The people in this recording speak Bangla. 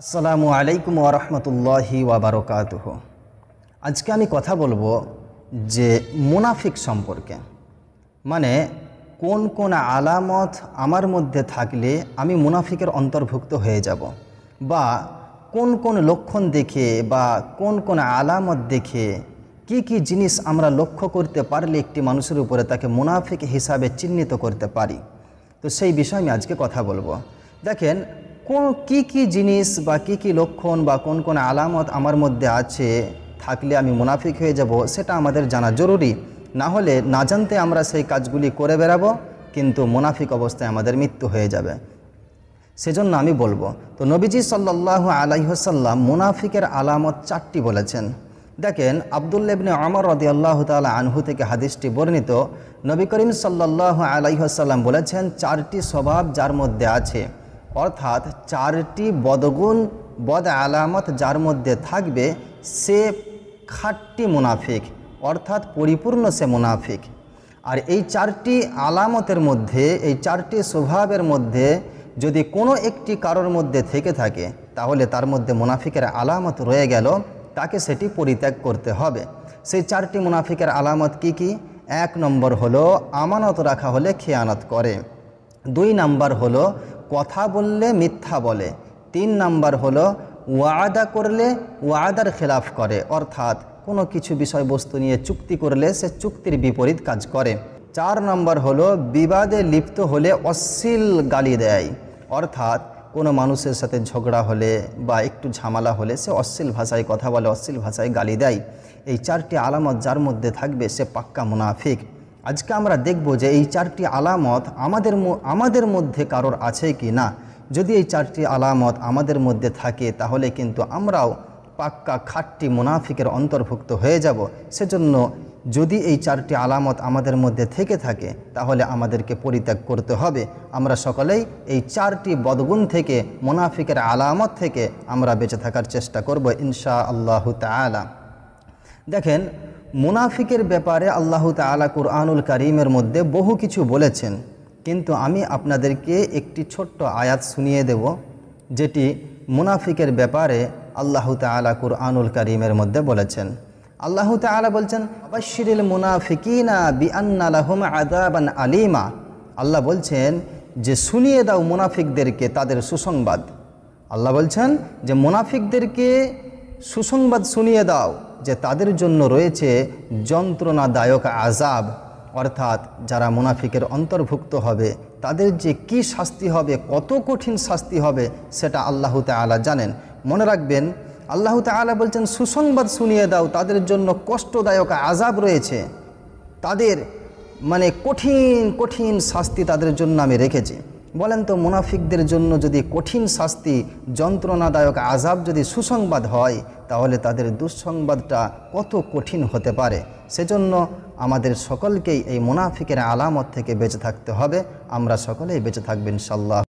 আসসালামু আলাইকুম ওয়া রাহমাতুল্লাহি ওয়া বারাকাতুহু। আজকে আমি কথা বলবো যে মুনাফিক সম্পর্কে, মানে কোন কোন আলামত আমার মধ্যে থাকলে আমি মুনাফিকের অন্তর্ভুক্ত হয়ে যাব, বা কোন কোন লক্ষণ দেখে বা কোন কোন আলামত দেখে কি কি জিনিস আমরা লক্ষ্য করতে পারলে একটি মানুষের উপরে তাকে মুনাফিক হিসাবে চিহ্নিত করতে পারি। তো সেই বিষয়ে আমি আজকে কথা বলবো। দেখেন, কি কি জিনিস বা কি কি লক্ষণ বা কোন কোন আলামত আমার মধ্যে আছে থাকলে আমি মুনাফিক হয়ে যাব, সেটা আমাদের জানা জরুরি। না হলে না জানতে আমরা সেই কাজগুলি করে বেড়াবো, কিন্তু মুনাফিক অবস্থায় আমাদের মৃত্যু হয়ে যাবে। সেজন্য আমি বলবো, তো নবীজি সাল্লাল্লাহু আলাইহি ওয়াসাল্লাম মুনাফিকের আলামত 4টি বলেছেন। দেখেন, আব্দুল্লাহ ইবনে ওমর রাদিয়াল্লাহু তাআলা আনহু থেকে হাদিসটি বর্ণিত। নবী করিম সাল্লাল্লাহু আলাইহি ওয়াসাল্লাম বলেছেন, 4টি স্বভাব যার মধ্যে আছে, অর্থাৎ 4টি বদগুণ বদ আলামত যার মধ্যে থাকবে, সে খাঁটি মুনাফিক, অর্থাৎ পরিপূর্ণ সে মুনাফিক। আর এই 4টি আলামতের মধ্যে, এই 4টি স্বভাবের মধ্যে যদি কোনো একটি কারোর মধ্যে থেকে থাকে, তাহলে তার মধ্যে মুনাফিকের আলামত রয়ে গেল, তাকে সেটি পরিত্যাগ করতে হবে। সেই 4টি মুনাফিকের আলামত কি কি? 1 নম্বর হলো আমানত রাখা হলে খেয়ানত করে। 2 নাম্বার হলো কথা বললে মিথ্যা বলে। 3 নাম্বার হলো ওয়াদা করলে ওয়াদার খেলাফ করে, অর্থাৎ কোনো কিছু বিষয়বস্তু নিয়ে চুক্তি করলে সে চুক্তির বিপরীত কাজ করে। 4 নম্বর হলো বিবাদে লিপ্ত হলে অশ্লীল গালি দেয়, অর্থাৎ কোনো মানুষের সাথে ঝগড়া হলে বা একটু ঝামেলা হলে সে অশ্লীল ভাষায় কথা বলে, অশ্লীল ভাষায় গালি দেয়। এই 4টি আলামত যার মধ্যে থাকবে সে পাক্কা মুনাফিক। আজকে আমরা দেখব যে এই 4টি আলামত আমাদের মধ্যে কারোর আছে কি না। যদি এই 4টি আলামত আমাদের মধ্যে থাকে, তাহলে কিন্তু আমরাও পাক্কা খাঁটি মুনাফিকের অন্তর্ভুক্ত হয়ে যাব। সেজন্য যদি এই 4টি আলামত আমাদের মধ্যে থেকে থাকে, তাহলে আমাদেরকে পরিত্যাগ করতে হবে। আমরা সকলেই এই 4টি বদগুণ থেকে, মুনাফিকের আলামত থেকে আমরা বেঁচে থাকার চেষ্টা করব ইনশাআল্লাহু তাআলা। দেখেন, মুনাফিকের ব্যাপারে আল্লাহ তাআলা কুরআনুল কারীমের মধ্যে বহু কিছু বলেছেন, কিন্তু আমি আপনাদেরকে একটি ছোট্ট আয়াত শুনিয়ে দেব, যেটি মুনাফিকের ব্যাপারে আল্লাহ তাআলা কুরআনুল কারীমের মধ্যে বলেছেন। আল্লাহ তাআলা বলছেন, আবাশশিরিল মুনাফিকিনা বিআন্না লাহুম আযাবান আলীমা। আল্লাহ বলছেন যে শুনিয়ে দাও মুনাফিকদেরকে তাদের সুসংবাদ। আল্লাহ বলছেন যে মুনাফিকদেরকে সুসংবাদ শুনিয়ে দাও যে তাদের জন্য রয়েছে যন্ত্রণাদায়ক আযাব, অর্থাৎ যারা মুনাফিকের অন্তর্ভুক্ত হবে তাদের যে কি শাস্তি হবে, কত কঠিন শাস্তি হবে, সেটা আল্লাহ তাআলা জানেন। মনে রাখবেন, আল্লাহ তাআলা বলছেন সুসংবাদ শুনিয়ে দাও, তাদের জন্য কষ্টদায়ক আযাব রয়েছে, তাদের মানে কঠিন কঠিন শাস্তি তাদের জন্য আমি রেখেছি। বলেন তো, মুনাফিকদের জন্য যদি কঠিন শাস্তি, যন্ত্রণাদায়ক আযাব যদি সুসংবাদ হয়, তাহলে তাদের দুঃসংবাদটা কত কঠিন হতে পারে। সেজন্য আমাদের সকলকেই এই মুনাফিকের আলামত থেকে বেঁচে থাকতে হবে। আমরা সকলেই বেঁচে থাকবেন ইনশাআল্লাহ।